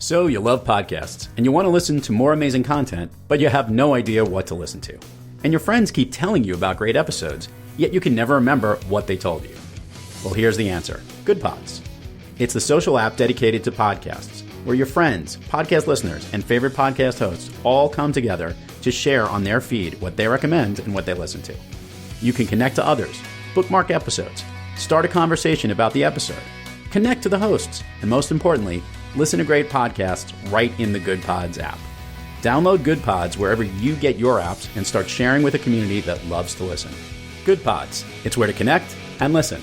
So you love podcasts, and you want to listen to more amazing content, but you have no idea what to listen to. And your friends keep telling you about great episodes, yet you can never remember what they told you. Well, here's the answer. Good Pods. It's the social app dedicated to podcasts, where your friends, podcast listeners, and favorite podcast hosts all come together to share on their feed what they recommend and what they listen to. You can connect to others, bookmark episodes, start a conversation about the episode, connect to the hosts, and most importantly, listen to great podcasts right in the Good Pods app. Download Good Pods wherever you get your apps and start sharing with a community that loves to listen. Good Pods. It's where to connect and listen.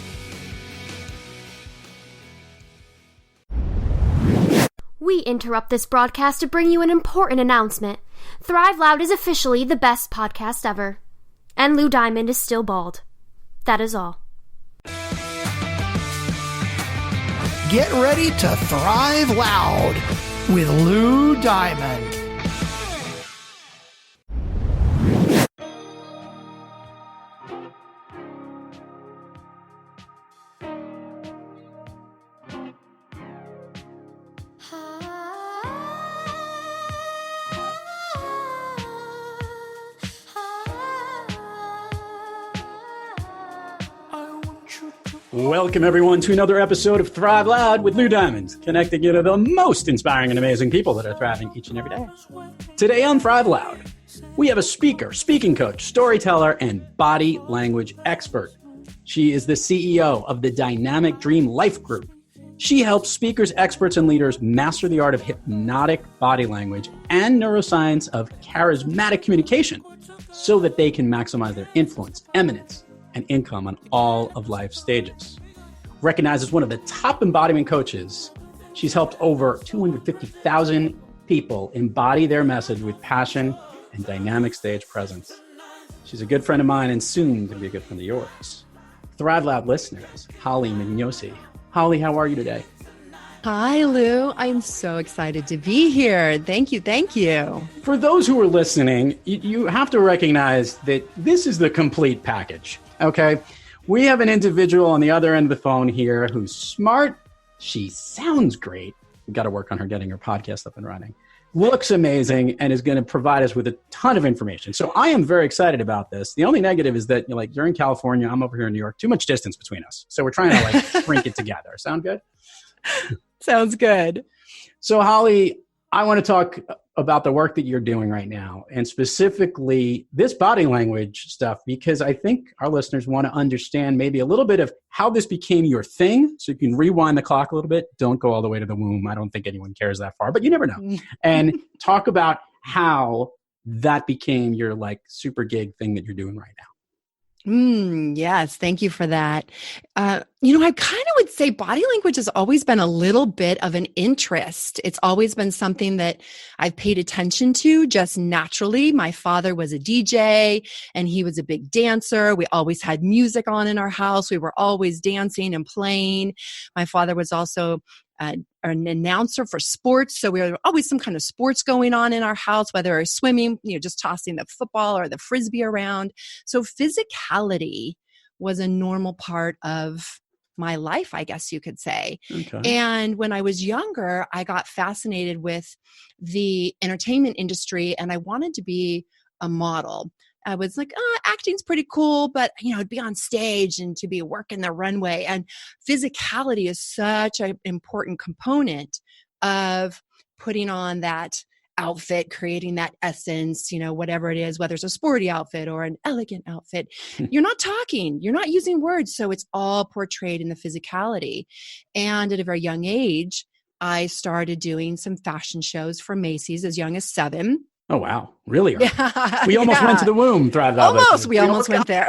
We interrupt this broadcast to bring you an important announcement. Thrive Loud is officially the best podcast ever. And Lou Diamond is still bald. That is all. Get ready to thrive loud with Lou Diamond. Welcome, everyone, to another episode of Thrive Loud with Lou Diamond, connecting you to the most inspiring and amazing people that are thriving each and every day. Today on Thrive Loud, we have a speaker, speaking coach, storyteller, and body language expert. She is the CEO of the Dynamic Dream Life Group. She helps speakers, experts, and leaders master the art of hypnotic body language and neuroscience of charismatic communication so that they can maximize their influence, eminence, and income on all of life's stages. Recognized as one of the top embodiment coaches, she's helped over 250,000 people embody their message with passion and dynamic stage presence. She's a good friend of mine and soon to be a good friend of yours. Thrive Loud listeners, Holley Mignosi. Holley, how are you today? Hi, Lou. I'm so excited to be here. Thank you. Thank you. For those who are listening, you have to recognize that this is the complete package. Okay, we have an individual on the other end of the phone here who's smart. She sounds great. We've got to work on her getting her podcast up and running. Looks amazing and is going to provide us with a ton of information. So I am very excited about this. The only negative is that you're in California, I'm over here in New York. Too much distance between us. So we're trying to shrink it together. Sound good? Sounds good. So Holley, I want to talk about the work that you're doing right now, and specifically this body language stuff, because I think our listeners want to understand maybe a little bit of how this became your thing. So you can rewind the clock a little bit. Don't go all the way to the womb. I don't think anyone cares that far, but you never know. And talk about how that became your super gig thing that you're doing right now. Yes. Thank you for that. I kind of would say body language has always been a little bit of an interest. It's always been something that I've paid attention to just naturally. My father was a DJ and he was a big dancer. We always had music on in our house. We were always dancing and playing. My father was also an announcer for sports. So we were always some kind of sports going on in our house, whether it was swimming, just tossing the football or the frisbee around. So physicality was a normal part of my life, I guess you could say. Okay. And when I was younger, I got fascinated with the entertainment industry and I wanted to be a model. I was like, acting's pretty cool, but I'd be on stage and to be working the runway. And physicality is such an important component of putting on that outfit, creating that essence, whatever it is, whether it's a sporty outfit or an elegant outfit. You're not talking, you're not using words. So it's all portrayed in the physicality. And at a very young age, I started doing some fashion shows for Macy's as young as 7. Oh, wow. Really? Yeah, we almost went to the womb, Thrive Loud. We almost went there.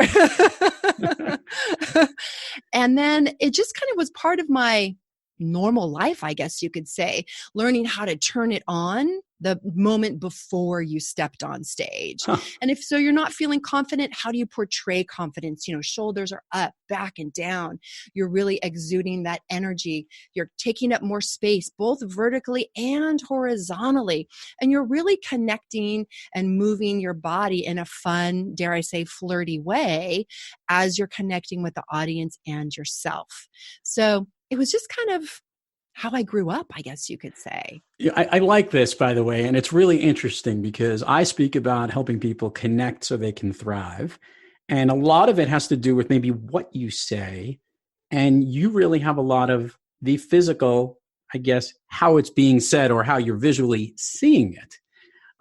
And then it just kind of was part of my normal life, I guess you could say, learning how to turn it on the moment before you stepped on stage. Huh. And if so, you're not feeling confident, how do you portray confidence? Shoulders are up, back and down. You're really exuding that energy. You're taking up more space, both vertically and horizontally. And you're really connecting and moving your body in a fun, dare I say, flirty way as you're connecting with the audience and yourself. So it was just kind of how I grew up, I guess you could say. Yeah, I like this, by the way, and it's really interesting because I speak about helping people connect so they can thrive. And a lot of it has to do with maybe what you say. And you really have a lot of the physical, I guess, how it's being said or how you're visually seeing it.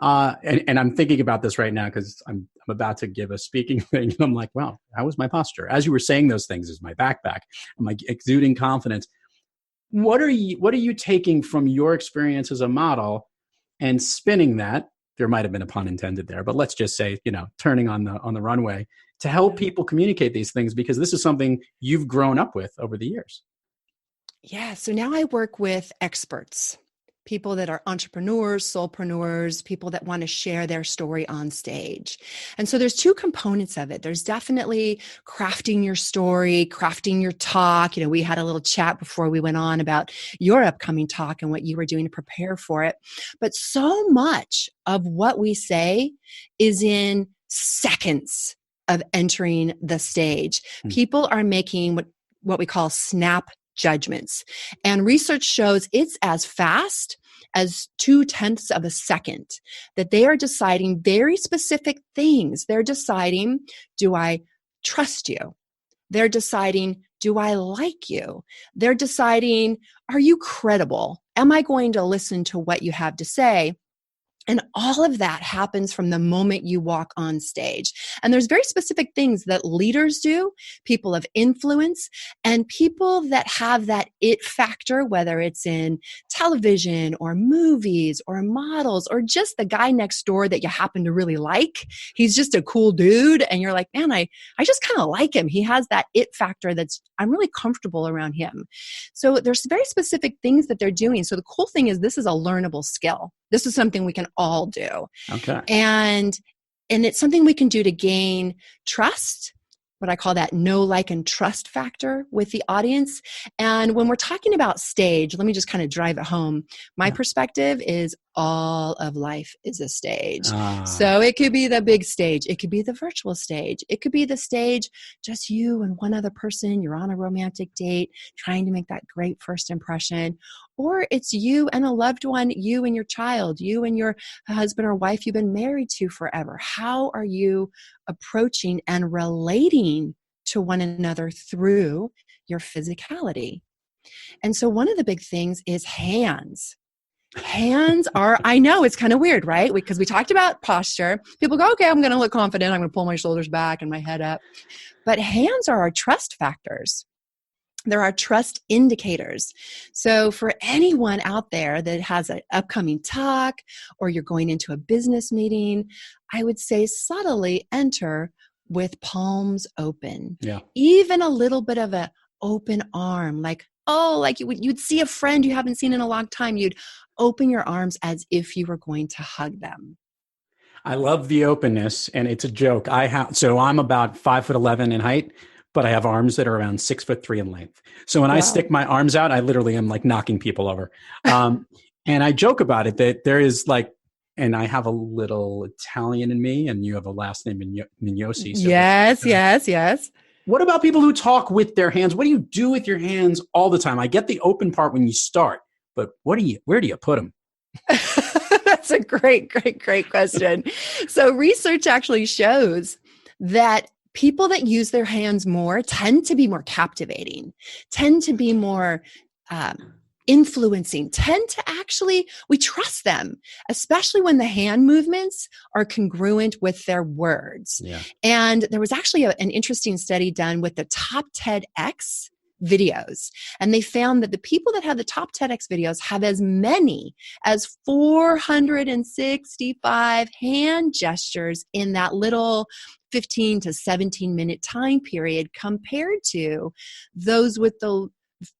And I'm thinking about this right now because I'm about to give a speaking thing. And I'm like, wow, how was my posture? As you were saying those things, is my backpack? I'm like exuding confidence. What are you taking from your experience as a model and spinning that? There might have been a pun intended there, but let's just say, turning on the runway to help people communicate these things, because this is something you've grown up with over the years. Yeah. So now I work with experts, people that are entrepreneurs, soulpreneurs, people that want to share their story on stage. And so there's two components of it. There's definitely crafting your story, crafting your talk. We had a little chat before we went on about your upcoming talk and what you were doing to prepare for it. But so much of what we say is in seconds of entering the stage. People are making what we call snap judgments. And research shows it's as fast as 0.2 of a second that they are deciding very specific things. They're deciding, do I trust you? They're deciding, do I like you? They're deciding, are you credible? Am I going to listen to what you have to say? And all of that happens from the moment you walk on stage. And there's very specific things that leaders do, people of influence, and people that have that it factor, whether it's in television or movies or models or just the guy next door that you happen to really like. He's just a cool dude. And you're like, man, I just kind of like him. He has that it factor I'm really comfortable around him. So there's very specific things that they're doing. So the cool thing is this is a learnable skill. This is something we can all do. Okay. And it's something we can do to gain trust, what I call that know, like, and trust factor with the audience. And when we're talking about stage, let me just kind of drive it home. My perspective is all of life is a stage. So it could be the big stage. It could be the virtual stage. It could be the stage, just you and one other person. You're on a romantic date, trying to make that great first impression. Or it's you and a loved one, you and your child, you and your husband or wife you've been married to forever. How are you approaching and relating to one another through your physicality? And so one of the big things is hands. Hands are, I know it's kind of weird, right? Because we talked about posture. People go, okay, I'm going to look confident. I'm going to pull my shoulders back and my head up. But hands are our trust factors. They're our trust indicators. So for anyone out there that has an upcoming talk or you're going into a business meeting, I would say subtly enter with palms open. Yeah. Even a little bit of an open arm, like you'd see a friend you haven't seen in a long time. You'd open your arms as if you were going to hug them. I love the openness, and it's a joke. So I'm about 5'11" in height, but I have arms that are around 6'3" in length. So when I stick my arms out, I literally am like knocking people over. And I joke about it that there is and I have a little Italian in me, and you have a last name Mignosi. So Yes. What about people who talk with their hands? What do you do with your hands all the time? I get the open part when you start, but where do you put them? That's a great question. So research actually shows that people that use their hands more tend to be more captivating, tend to be more influencing, we trust them, especially when the hand movements are congruent with their words. Yeah. And there was actually an interesting study done with the top TEDx videos. And they found that the people that have the top TEDx videos have as many as 465 hand gestures in that little 15 to 17 minute time period compared to those with the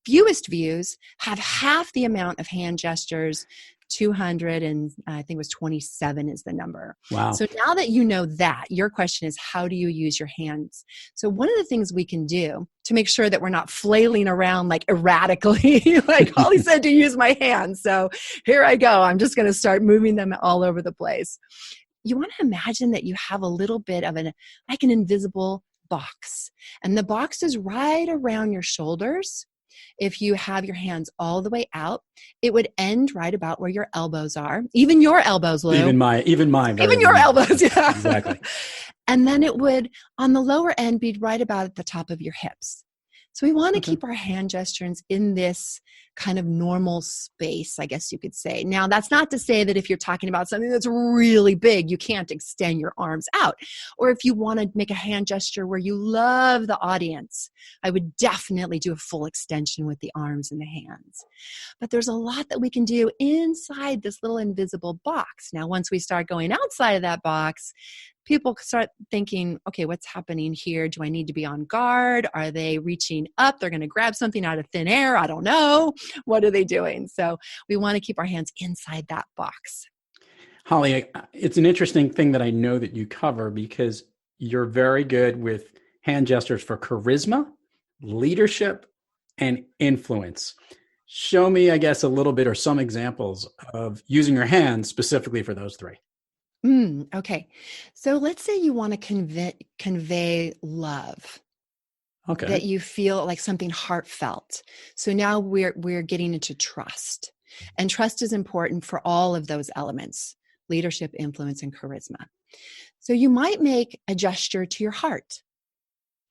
fewest views have half the amount of hand gestures. 200 and I think it was 27 is the number. Wow. So now that you know that, your question is, how do you use your hands? So one of the things we can do to make sure that we're not flailing around like erratically, like Holley said to use my hands. So here I go. I'm just going to start moving them all over the place. You want to imagine that you have a little bit of an invisible box, and the box is right around your shoulders. if you have your hands all the way out, it would end right about where your elbows are. Even your elbows, Lou. Even mine. Even your elbows, yeah. Exactly. And then it would, on the lower end, be right about at the top of your hips. So we want to keep our hand gestures in this kind of normal space, I guess you could say. Now, that's not to say that if you're talking about something that's really big, you can't extend your arms out. Or if you want to make a hand gesture where you love the audience, I would definitely do a full extension with the arms and the hands. But there's a lot that we can do inside this little invisible box. Now, once we start going outside of that box, people start thinking, okay, what's happening here? Do I need to be on guard? Are they reaching up? They're going to grab something out of thin air. I don't know. What are they doing? So we want to keep our hands inside that box. Holley, it's an interesting thing that I know that you cover because you're very good with hand gestures for charisma, leadership, and influence. Show me, I guess, a little bit or some examples of using your hands specifically for those three. Okay. So let's say you want to convey love. Okay. That you feel like something heartfelt. So now we're getting into trust. And trust is important for all of those elements: leadership, influence, and charisma. So you might make a gesture to your heart.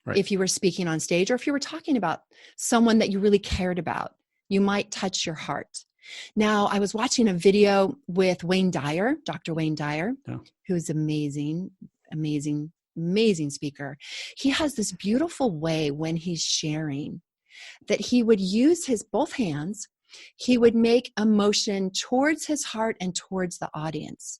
Right. If you were speaking on stage, or if you were talking about someone that you really cared about, you might touch your heart. Now, I was watching a video with Wayne Dyer, Dr. Wayne Dyer, who's amazing speaker. He has this beautiful way when he's sharing that he would use his both hands. He would make a motion towards his heart and towards the audience.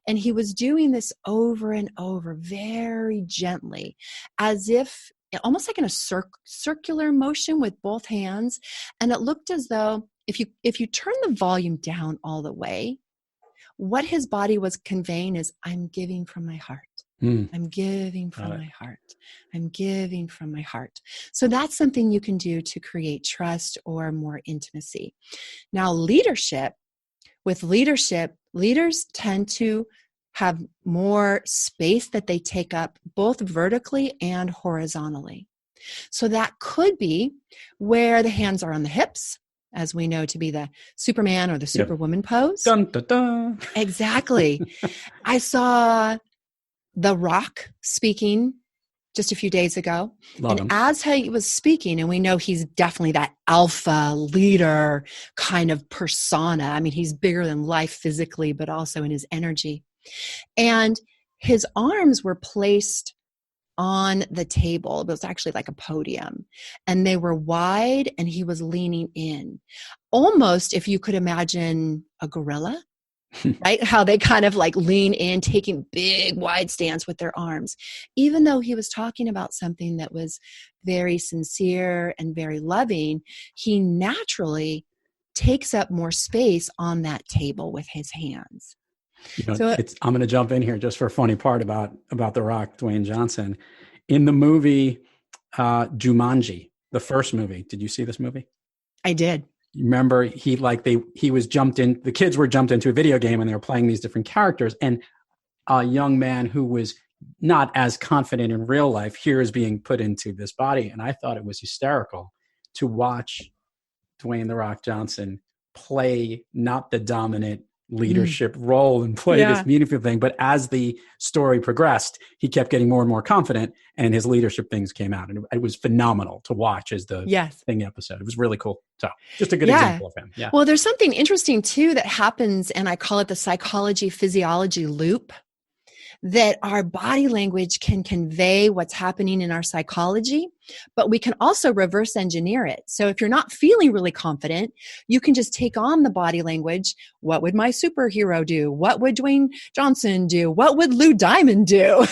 And he was doing this over and over, very gently, as if almost like in a circular motion with both hands. And it looked as though if you turn the volume down all the way, what his body was conveying is, I'm giving from my heart. I'm giving from my heart. I'm giving from my heart. So that's something you can do to create trust or more intimacy. Now, with leadership, leaders tend to have more space that they take up both vertically and horizontally. So that could be where the hands are on the hips, as we know to be the Superman or the Superwoman pose. Dun, dun, dun. Exactly. I saw The Rock speaking just a few days ago. Love him. As he was speaking, and we know he's definitely that alpha leader kind of persona. I mean, he's bigger than life physically, but also in his energy. And his arms were placed on the table. It was actually like a podium, and they were wide, and he was leaning in. Almost, if you could imagine a gorilla, right? How they kind of like lean in, taking big wide stance with their arms. Even though he was talking about something that was very sincere and very loving, he naturally takes up more space on that table with his hands. I'm going to jump in here just for a funny part about The Rock, Dwayne Johnson. In the movie Jumanji, the first movie, did you see this movie? I did. Remember, the kids were jumped into a video game and they were playing these different characters, and a young man who was not as confident in real life here is being put into this body. And I thought it was hysterical to watch Dwayne "The Rock" Johnson play not the dominant leadership role and play this meaningful thing. But as the story progressed, he kept getting more and more confident, and his leadership things came out. And it was phenomenal to watch as the thing episode. It was really cool. So just a good example of him. Yeah. Well, there's something interesting too that happens, and I call it the psychology physiology loop, that our body language can convey what's happening in our psychology, but we can also reverse engineer it. So if you're not feeling really confident, you can just take on the body language. What would my superhero do? What would Dwayne Johnson do? What would Lou Diamond do?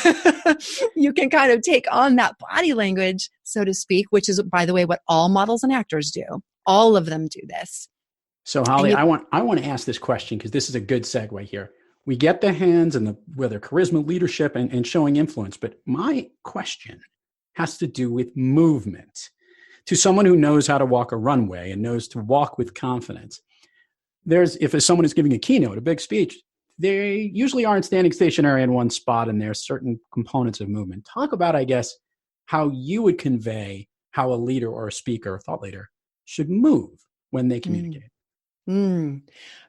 You can kind of take on that body language, so to speak, which is, by the way, what all models and actors do. All of them do this. So Holley, I want to ask this question because this is a good segue here. We get the hands and whether charisma, leadership, and showing influence. But my question has to do with movement. To someone who knows how to walk a runway and knows to walk with confidence, if someone is giving a keynote, a big speech, they usually aren't standing stationary in one spot, and there's certain components of movement. Talk about, I guess, how you would convey how a leader or a speaker, a thought leader, should move when they communicate?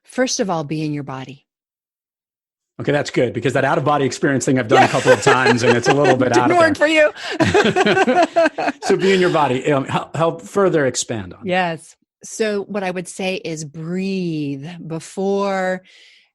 First of all, be in your body. Okay, that's good, because that out-of-body experience thing I've done a couple of times, and it's a little bit out of there. Didn't work for you. So be in your body. Help further expand on. Yes. So what I would say is breathe before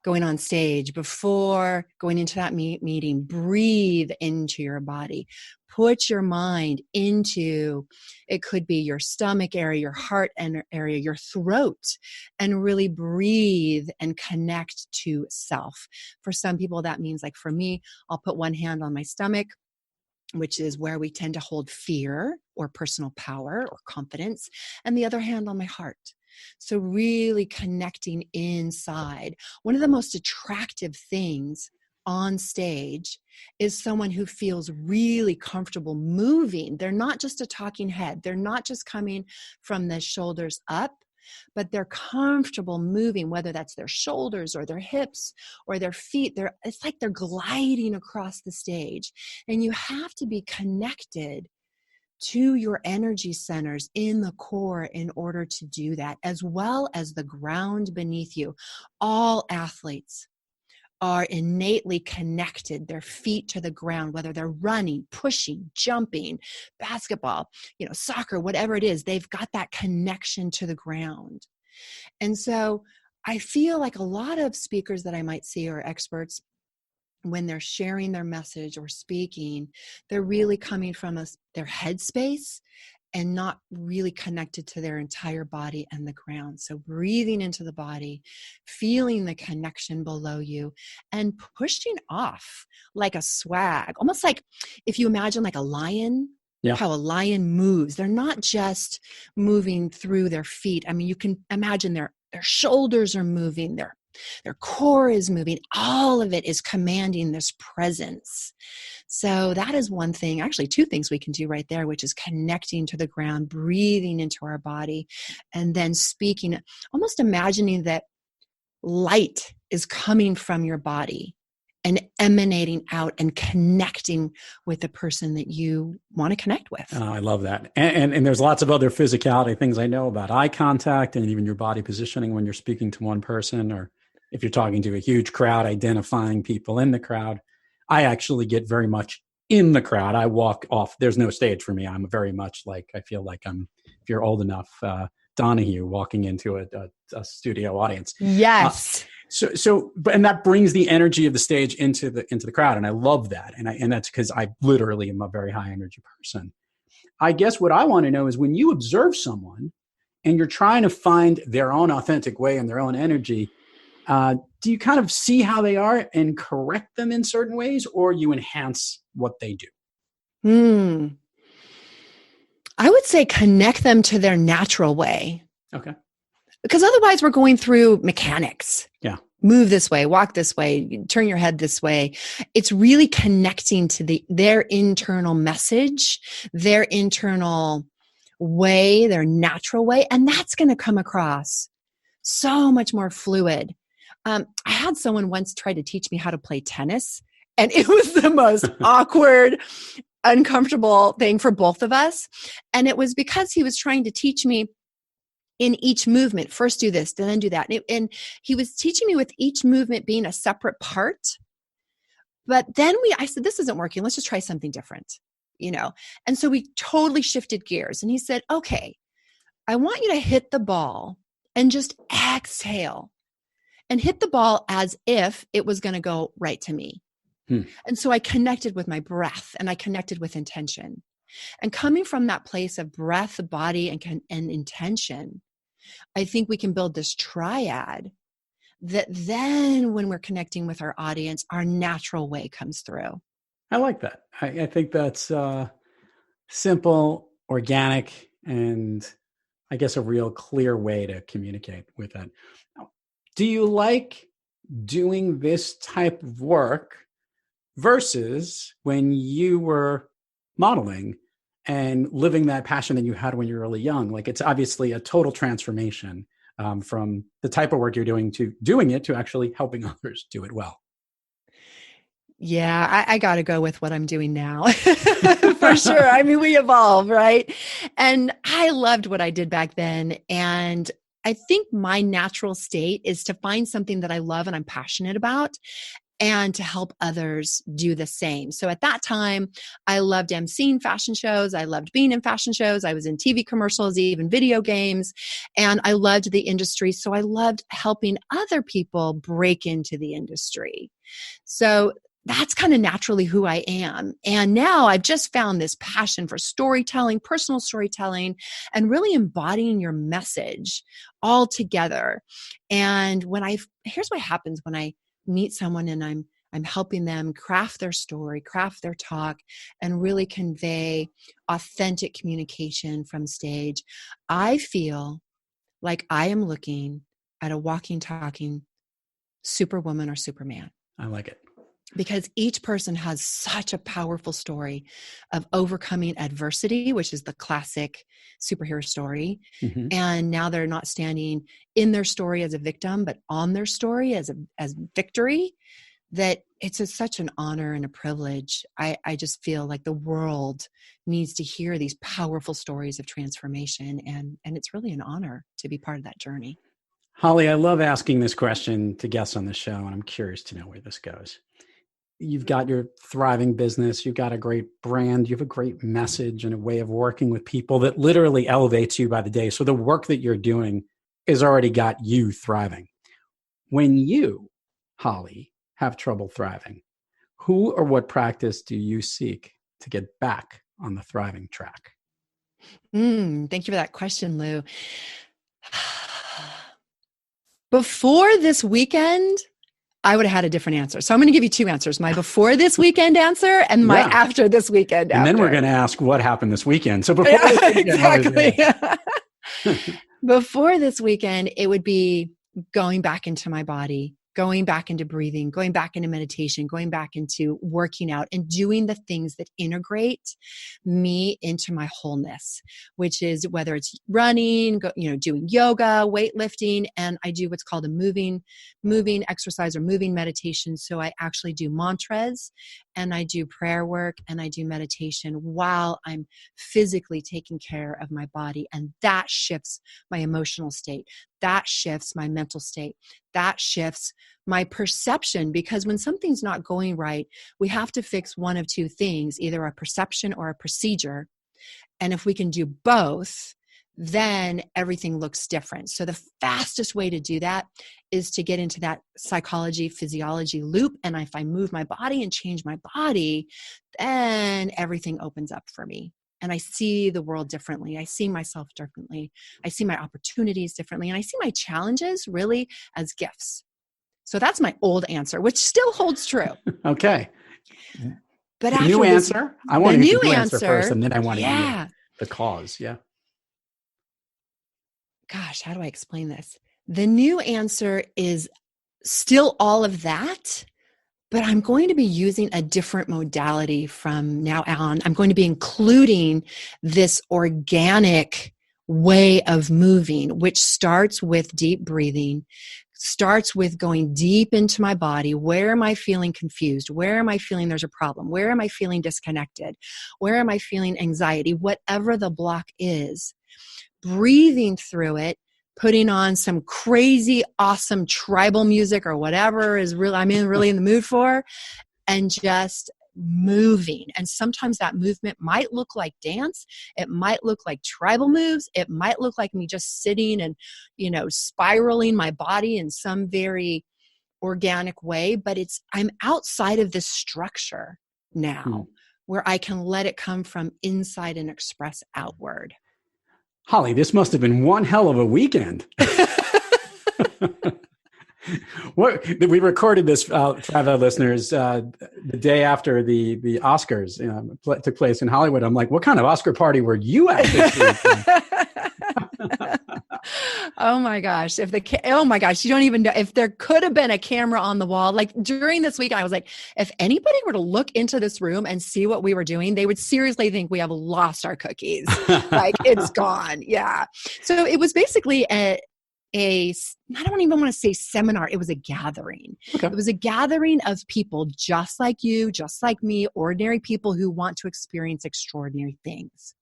going on stage, before going into that meeting. Breathe into your body. Put your mind into, it could be your stomach area, your heart area, your throat, and really breathe and connect to self. For some people, that means, like for me, I'll put one hand on my stomach, which is where we tend to hold fear or personal power or confidence, and the other hand on my heart. So really connecting inside. One of the most attractive things on stage is someone who feels really comfortable moving. They're not just a talking head. They're not just coming from the shoulders up, but they're comfortable moving, whether that's their shoulders or their hips or their feet. It's like they're gliding across the stage. And you have to be connected to your energy centers in the core in order to do that, as well as the ground beneath you. All athletes are innately connected, their feet to the ground, whether they're running, pushing, jumping, basketball, soccer, whatever it is, they've got that connection to the ground. And so I feel like a lot of speakers that I might see or experts, when they're sharing their message or speaking, they're really coming from their headspace and not really connected to their entire body and the ground. So breathing into the body, feeling the connection below you, and pushing off like a swag. Almost like if you imagine like a lion, how a lion moves. They're not just moving through their feet. I mean, you can imagine their shoulders are moving, their core is moving. All of it is commanding this presence. So that is one thing, actually two things we can do right there, which is connecting to the ground, breathing into our body, and then speaking, almost imagining that light is coming from your body and emanating out and connecting with the person that you want to connect with. Oh, I love that. And there's lots of other physicality things I know about eye contact and even your body positioning when you're speaking to one person, or if you're talking to a huge crowd, identifying people in the crowd. I actually get very much in the crowd. I walk off. There's no stage for me. I'm very much like, I feel like I'm, if you're old enough, Donahue walking into a studio audience. Yes. And that brings the energy of the stage into the crowd. And I love that. And that's because I literally am a very high energy person. I guess what I want to know is, when you observe someone and you're trying to find their own authentic way and their own energy, do you kind of see how they are and correct them in certain ways, or you enhance what they do? I would say connect them to their natural way. Okay. Because otherwise we're going through mechanics. Yeah. Move this way, walk this way, turn your head this way. It's really connecting to their internal message, their internal way, their natural way. And that's going to come across so much more fluid. I had someone once try to teach me how to play tennis, and it was the most awkward, uncomfortable thing for both of us. And it was because he was trying to teach me in each movement, first do this, then do that. And he was teaching me with each movement being a separate part. But then I said, this isn't working. Let's just try something different, And so we totally shifted gears. And he said, okay, I want you to hit the ball and just exhale and hit the ball as if it was going to go right to me. And so I connected with my breath, and I connected with intention. And coming from that place of breath, body, and intention, I think we can build this triad that then when we're connecting with our audience, our natural way comes through. I like that. I think that's simple, organic, and I guess a real clear way to communicate with that. Do you like doing this type of work versus when you were modeling and living that passion that you had when you were really young? Like, it's obviously a total transformation from the type of work you're doing to doing it to actually helping others do it well. Yeah, I got to go with what I'm doing now for sure. I mean, we evolve, right? And I loved what I did back then. And I think my natural state is to find something that I love and I'm passionate about and to help others do the same. So at that time, I loved emceeing fashion shows. I loved being in fashion shows. I was in TV commercials, even video games, and I loved the industry. So I loved helping other people break into the industry. So that's kind of naturally who I am. And now I've just found this passion for storytelling, personal storytelling, and really embodying your message all together. And here's what happens when I meet someone and I'm helping them craft their story, craft their talk, and really convey authentic communication from stage. I feel like I am looking at a walking, talking superwoman or superman. I like it. Because each person has such a powerful story of overcoming adversity, which is the classic superhero story. Mm-hmm. And now they're not standing in their story as a victim, but on their story as victory, that it's such an honor and a privilege. I just feel like the world needs to hear these powerful stories of transformation. And it's really an honor to be part of that journey. Holley, I love asking this question to guests on the show, and I'm curious to know where this goes. You've got your thriving business. You've got a great brand. You have a great message and a way of working with people that literally elevates you by the day. So the work that you're doing has already got you thriving. When you, Holley, have trouble thriving, who or what practice do you seek to get back on the thriving track? Thank you for that question, Lou. Before this weekend, I would have had a different answer. So I'm going to give you two answers, my before this weekend answer and my after this weekend and after. Then we're going to ask what happened this weekend. So before this weekend, exactly. Before this weekend, it would be going back into my body, going back into breathing, going back into meditation, going back into working out and doing the things that integrate me into my wholeness, which is whether it's running, doing yoga, weightlifting, and I do what's called a moving exercise or moving meditation. So I actually do mantras and I do prayer work and I do meditation while I'm physically taking care of my body. And that shifts my emotional state. That shifts my mental state. That shifts my perception, because when something's not going right, we have to fix one of two things, either a perception or a procedure. And if we can do both, then everything looks different. So the fastest way to do that is to get into that psychology, physiology loop. And if I move my body and change my body, then everything opens up for me. And I see the world differently. I see myself differently. I see my opportunities differently. And I see my challenges really as gifts. So that's my old answer, which still holds true. Okay. But the new answer? I want to hear the new answer first, and then I want to hear the cause. Yeah. Gosh, how do I explain this? The new answer is still all of that, but I'm going to be using a different modality from now on. I'm going to be including this organic way of moving, which starts with deep breathing, starts with going deep into my body. Where am I feeling confused? Where am I feeling there's a problem? Where am I feeling disconnected? Where am I feeling anxiety? Whatever the block is, breathing through it, putting on some crazy, awesome tribal music or whatever is I'm really in the mood for, and just moving. And sometimes that movement might look like dance. It might look like tribal moves. It might look like me just sitting and, spiraling my body in some very organic way. But I'm outside of this structure now where I can let it come from inside and express outward. Holley, this must have been one hell of a weekend. We recorded this for our listeners the day after the Oscars took place in Hollywood. I'm like, what kind of Oscar party were you at this weekend? Oh my gosh. You don't even know if there could have been a camera on the wall. Like during this week, I was like, if anybody were to look into this room and see what we were doing, they would seriously think we have lost our cookies. Like it's gone. Yeah. So it was basically I don't even want to say seminar. It was a gathering. Okay. It was a gathering of people just like you, just like me, ordinary people who want to experience extraordinary things.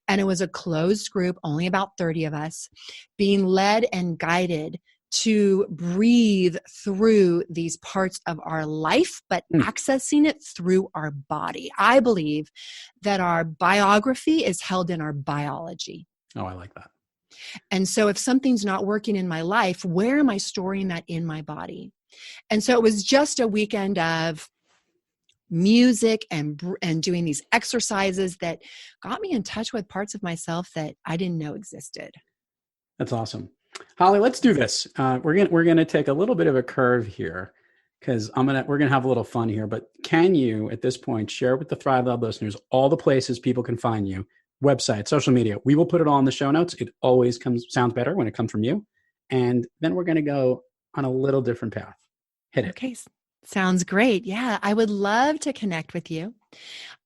And it was a closed group, only about 30 of us, being led and guided to breathe through these parts of our life, but accessing it through our body. I believe that our biography is held in our biology. Oh, I like that. And so if something's not working in my life, where am I storing that in my body? And so it was just a weekend of music and doing these exercises that got me in touch with parts of myself that I didn't know existed. That's awesome. Holley, let's do this. We're gonna take a little bit of a curve here because we're gonna have a little fun here. But can you, at this point, share with the Thrive Lab listeners all the places people can find you, website, social media? We will put it all in the show notes. It always sounds better when it comes from you. And then we're gonna go on a little different path. Hit it. Okay. Sounds great. Yeah, I would love to connect with you.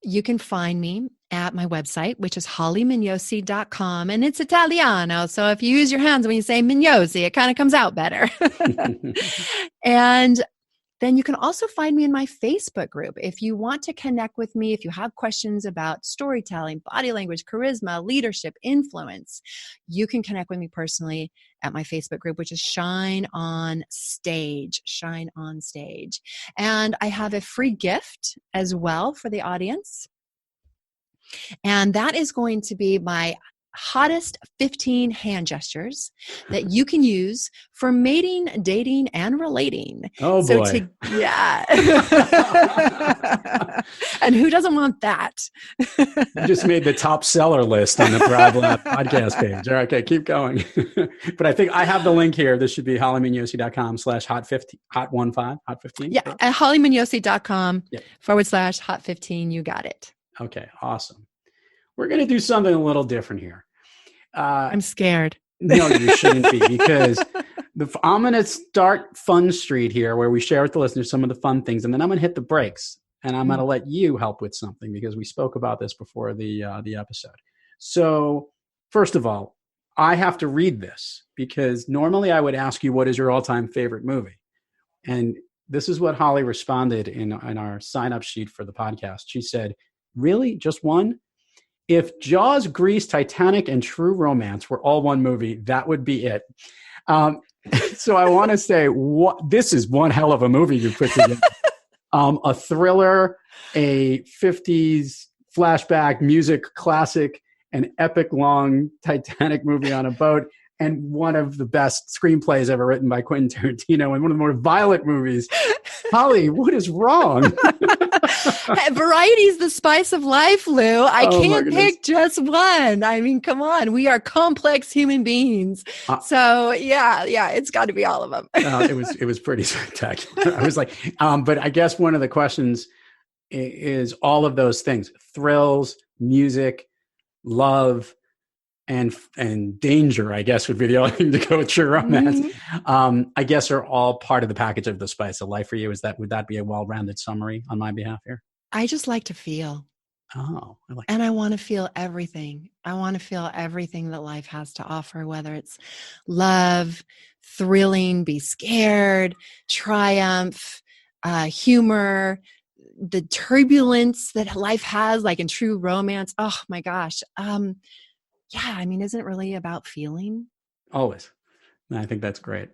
You can find me at my website, which is hollymignosi.com, and it's Italiano. So if you use your hands when you say Mignosi, it kind of comes out better. And then you can also find me in my Facebook group. If you want to connect with me, if you have questions about storytelling, body language, charisma, leadership, influence, you can connect with me personally at my Facebook group, which is Shine On Stage. Shine On Stage. And I have a free gift as well for the audience. And that is going to be my hottest 15 hand gestures that you can use for mating, dating, and relating. Oh, so boy. Yeah. And who doesn't want that? You just made the top seller list on the Thrive Lab podcast page. All right, okay, keep going. But I think I have the link here. This should be hollymignosi.com/hot15. Yeah, at hollymignosi.com/hot15. You got it. Okay, awesome. We're going to do something a little different here. I'm scared. No, you shouldn't be, because I'm going to start Fun Street here, where we share with the listeners some of the fun things, and then I'm going to hit the brakes, and I'm going to let you help with something, because we spoke about this before the episode. So first of all, I have to read this, because normally I would ask you, what is your all-time favorite movie? And this is what Holley responded in our sign-up sheet for the podcast. She said, really? Just one? If Jaws, Grease, Titanic, and True Romance were all one movie, that would be it. So I want to say, this is one hell of a movie you put together. A thriller, a 50s flashback music classic, an epic long Titanic movie on a boat, and one of the best screenplays ever written by Quentin Tarantino, and one of the more violent movies. Holley, what is wrong? Variety is the spice of life, Lou. I can't pick just one. I mean, come on. We are complex human beings. So yeah, it's got to be all of them. It was pretty spectacular. I was like, but I guess one of the questions is all of those things: thrills, music, love, and danger, I guess, would be the only thing to go with True Romance. Mm-hmm. I guess are all part of the package of the spice of life for you. Would that be a well-rounded summary on my behalf here? I just like to feel. Oh, and I want to feel everything. I want to feel everything that life has to offer, whether it's love, thrilling, be scared, triumph, humor, the turbulence that life has, like in True Romance. Oh my gosh. Yeah, I mean, isn't it really about feeling? Always. I think that's great.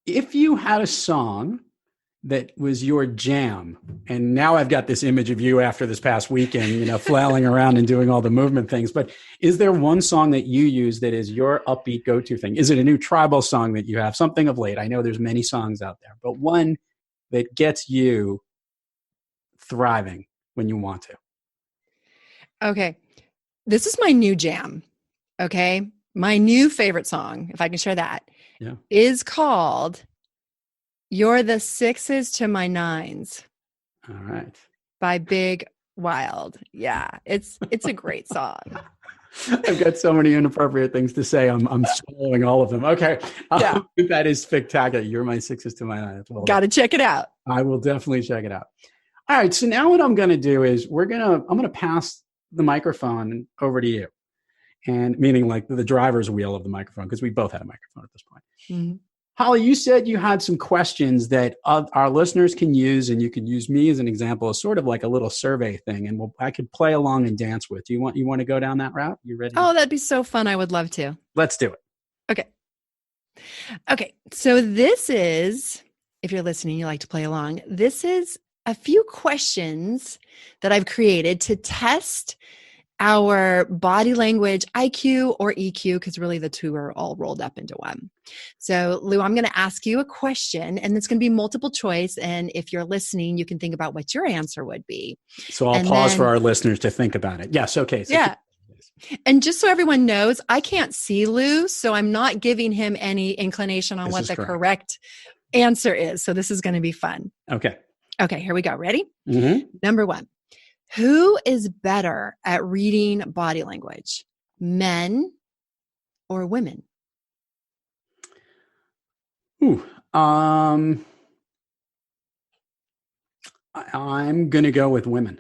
If you had a song that was your jam, and now I've got this image of you after this past weekend, flailing around and doing all the movement things, but is there one song that you use that is your upbeat go-to thing? Is it a new tribal song that you have? Something of late. I know there's many songs out there, but one that gets you thriving when you want to. Okay. This is my new jam, okay? My new favorite song, if I can share that, is called You're the Sixes to My Nines. All right. By Big Wild. Yeah, it's a great song. I've got so many inappropriate things to say. I'm swallowing all of them. Okay. That is spectacular. You're my sixes to my nines. Well, got to check it out. I will definitely check it out. All right. So now what I'm going to do is I'm going to pass the microphone over to you. and meaning like the driver's wheel of the microphone, because we both had a microphone at this point. Mhm. Holly, you said you had some questions that our listeners can use, and you could use me as an example, as sort of like a little survey thing, and I could play along and dance with. You want to go down that route? You ready? Oh, that'd be so fun. I would love to. Let's do it. Okay. Okay. So this is, if you're listening, you like to play along. This is a few questions that I've created to test our body language IQ or EQ, because really the two are all rolled up into one. So Lou, I'm going to ask you a question, and it's going to be multiple choice. And if you're listening, you can think about what your answer would be. So I'll pause for our listeners to think about it. Yes. Okay. So yeah. And just so everyone knows, I can't see Lou, so I'm not giving him any inclination on what the correct answer is. So this is going to be fun. Okay. Okay, here we go. Ready? Mm-hmm. Number 1. Who is better at reading body language, men or women? Ooh, I'm going to go with women.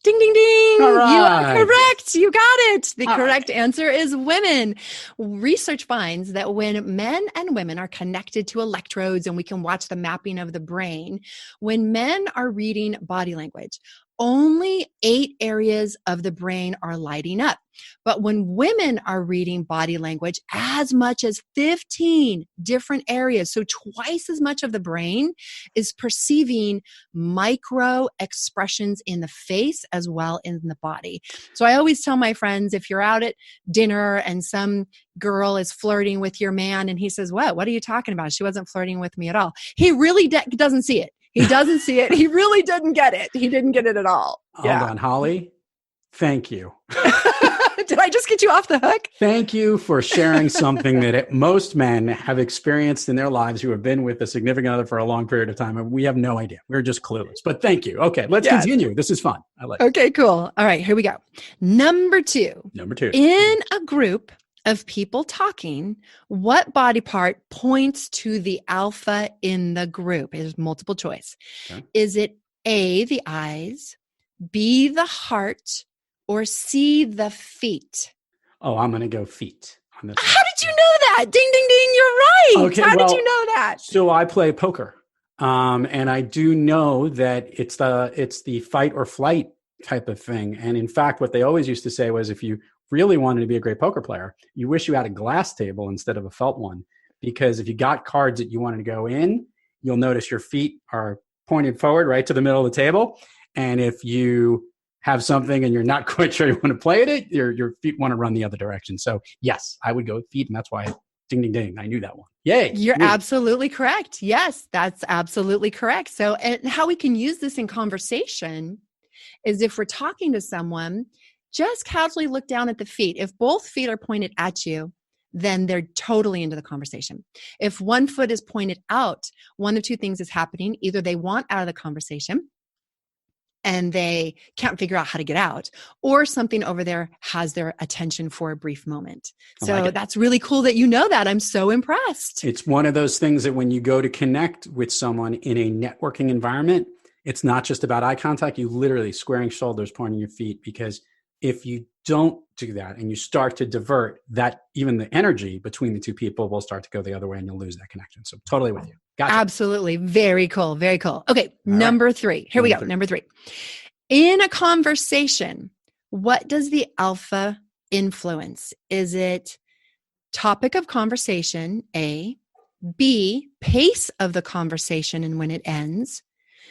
Ding, ding, ding. All right. You are correct. You got it. The correct answer is women. Research finds that when men and women are connected to electrodes and we can watch the mapping of the brain, when men are reading body language, only 8 areas of the brain are lighting up. But when women are reading body language, as much as 15 different areas, so twice as much of the brain is perceiving micro expressions in the face as well in the body. So I always tell my friends, if you're out at dinner and some girl is flirting with your man and he says, what are you talking about? She wasn't flirting with me at all. He really doesn't see it. He doesn't see it. He really didn't get it. He didn't get it at all. Hold on, Holly. Thank you. Did I just get you off the hook? Thank you for sharing something that most men have experienced in their lives who have been with a significant other for a long period of time. And we have no idea. We're just clueless. But thank you. Okay, let's continue. This is fun. I like it. Okay, cool. All right, here we go. Number 2. In a group of people talking, what body part points to the alpha in the group? There's multiple choice. Okay. Is it A, the eyes, B, the heart, or C, the feet? Oh, I'm going to go feet on this. How did you know that? Ding, ding, ding. You're right. Okay, How did you know that? So I play poker. And I do know that it's the fight or flight type of thing. And in fact, what they always used to say was, if you really wanted to be a great poker player, you wish you had a glass table instead of a felt one, because if you got cards that you wanted to go in, you'll notice your feet are pointed forward right to the middle of the table. And if you have something and you're not quite sure you want to play it, your feet want to run the other direction. So yes, I would go with feet. And that's why ding, ding, ding. I knew that one. Yay. You're absolutely correct. Yes, that's absolutely correct. So, and how we can use this in conversation is if we're talking to someone, just casually look down at the feet. If both feet are pointed at you, then they're totally into the conversation. If one foot is pointed out, one of two things is happening. Either they want out of the conversation and they can't figure out how to get out, or something over there has their attention for a brief moment. So that's really cool that you know that. I'm so impressed. It's one of those things that when you go to connect with someone in a networking environment, it's not just about eye contact. You literally squaring shoulders, pointing your feet, because if you don't do that and you start to divert that, even the energy between the two people will start to go the other way and you'll lose that connection. So totally with you. Gotcha. Absolutely. Very cool. Very cool. Okay. Number 3. Here we go. Number 3. In a conversation, what does the alpha influence? Is it topic of conversation, A, B, pace of the conversation and when it ends,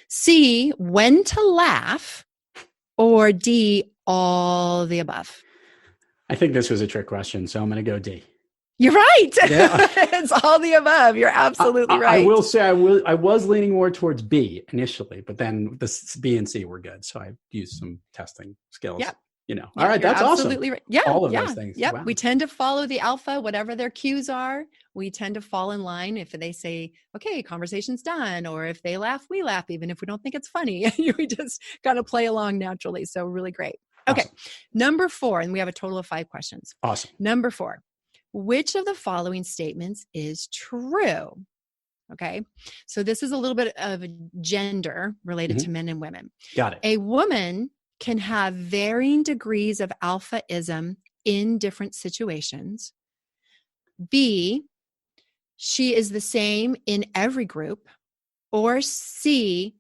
C, when to laugh, or D, all the above? I think this was a trick question, so I'm going to go D. You're right. Yeah. It's all the above. You're absolutely right. I will say I was leaning more towards B initially, but then the B and C were good. So I used some testing skills. Yeah. All right. That's absolutely awesome. Right. Yeah. All of those things. Yep. Wow. We tend to follow the alpha, whatever their cues are. We tend to fall in line. If they say, okay, conversation's done, or if they laugh, we laugh, even if we don't think it's funny. We just kind of play along naturally. So really great. Okay. Awesome. Number 4, and we have a total of 5 questions. Awesome. Number 4, which of the following statements is true? Okay. So this is a little bit of gender related to men and women. Got it. A woman can have varying degrees of alphaism in different situations. B, she is the same in every group. Or C,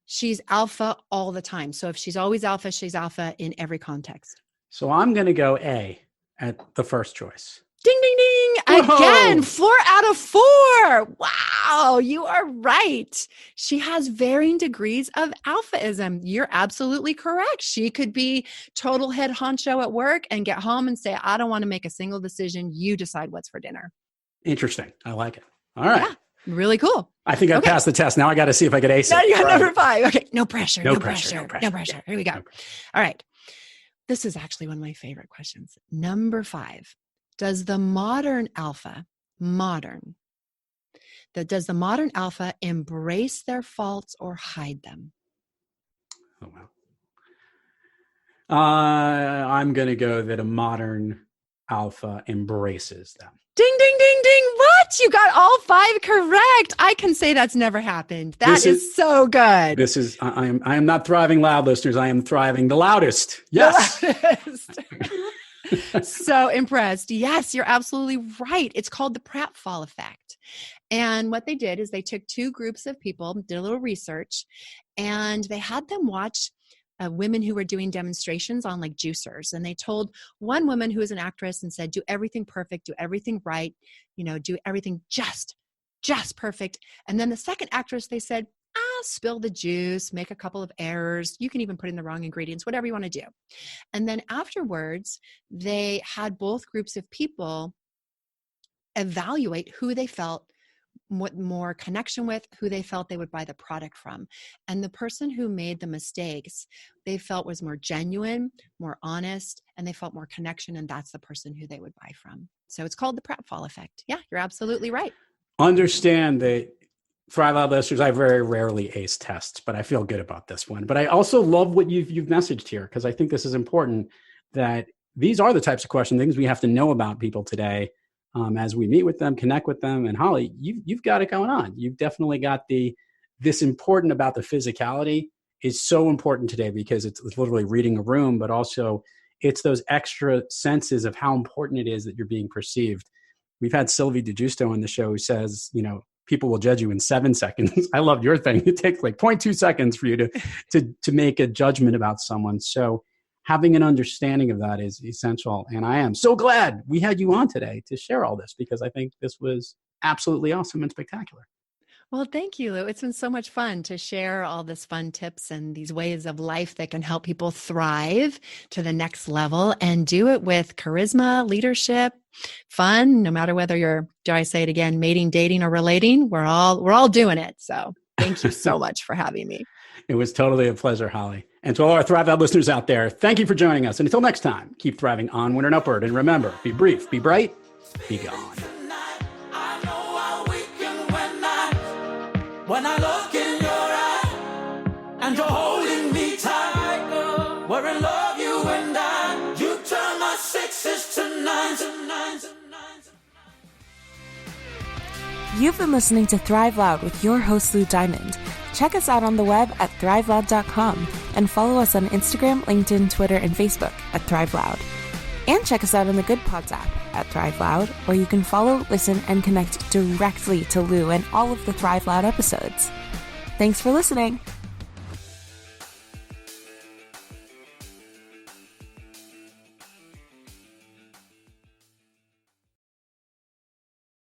she's alpha all the time. So if she's always alpha, she's alpha in every context. So I'm going to go A at the first choice. Ding, ding, ding. Whoa. Again, 4 out of 4. Wow, you are right. She has varying degrees of alphaism. You're absolutely correct. She could be total head honcho at work and get home and say, I don't want to make a single decision. You decide what's for dinner. Interesting. I like it. All right. Yeah, really cool. I think I passed the test. Now I got to see if I could ace it. Now you got Right. number 5. Okay, no pressure. No pressure. Here we go. All right. This is actually one of my favorite questions. Number 5. Does the modern alpha embrace their faults or hide them? Oh, wow. I'm going to go that a modern alpha embraces them. Ding, ding, ding, ding. What? You got all 5 correct. I can say that's never happened. That is so good. This is, I am not thriving loud, listeners. I am thriving the loudest. Yes. So impressed. Yes, you're absolutely right. It's called the pratfall effect. And what they did is they took 2 groups of people, did a little research, and they had them watch women who were doing demonstrations on like juicers. And they told one woman who was an actress and said, do everything perfect, do everything right, do everything just perfect. And then the second actress, they said, spill the juice, make a couple of errors. You can even put in the wrong ingredients, whatever you want to do. And then afterwards, they had both groups of people evaluate who they felt more connection with, who they felt they would buy the product from. And the person who made the mistakes, they felt was more genuine, more honest, and they felt more connection. And that's the person who they would buy from. So it's called the pratfall effect. Yeah, you're absolutely right. Understand that Thrive Loud listeners, I very rarely ace tests, but I feel good about this one. But I also love what you've messaged here, because I think this is important, that these are the types of questions, things we have to know about people today as we meet with them, connect with them. And Holley, you've got it going on. You've definitely got this important about the physicality is so important today, because it's literally reading a room, but also it's those extra senses of how important it is that you're being perceived. We've had Sylvie DeGiusto on the show who says, people will judge you in 7 seconds. I loved your thing. It takes like 0.2 seconds for you to make a judgment about someone. So having an understanding of that is essential. And I am so glad we had you on today to share all this, because I think this was absolutely awesome and spectacular. Well, thank you, Lou. It's been so much fun to share all this fun tips and these ways of life that can help people thrive to the next level and do it with charisma, leadership, fun, no matter whether you're, do I say it again, mating, dating, or relating, we're all doing it. So thank you so much for having me. It was totally a pleasure, Holley. And to all our Thrive Out listeners out there, thank you for joining us. And until next time, keep thriving onward and upward. And remember, be brief, be bright, be gone. When I look in your eye and you're holding me tight, we're in love, you and I. You turn my 6s to 9s. You've been listening to Thrive Loud with your host, Lou Diamond. Check us out on the web at thriveloud.com and follow us on Instagram, LinkedIn, Twitter, and Facebook at Thrive Loud. And check us out on the Good Pods app at Thrive Loud, where you can follow, listen, and connect directly to Lou and all of the Thrive Loud episodes. Thanks for listening.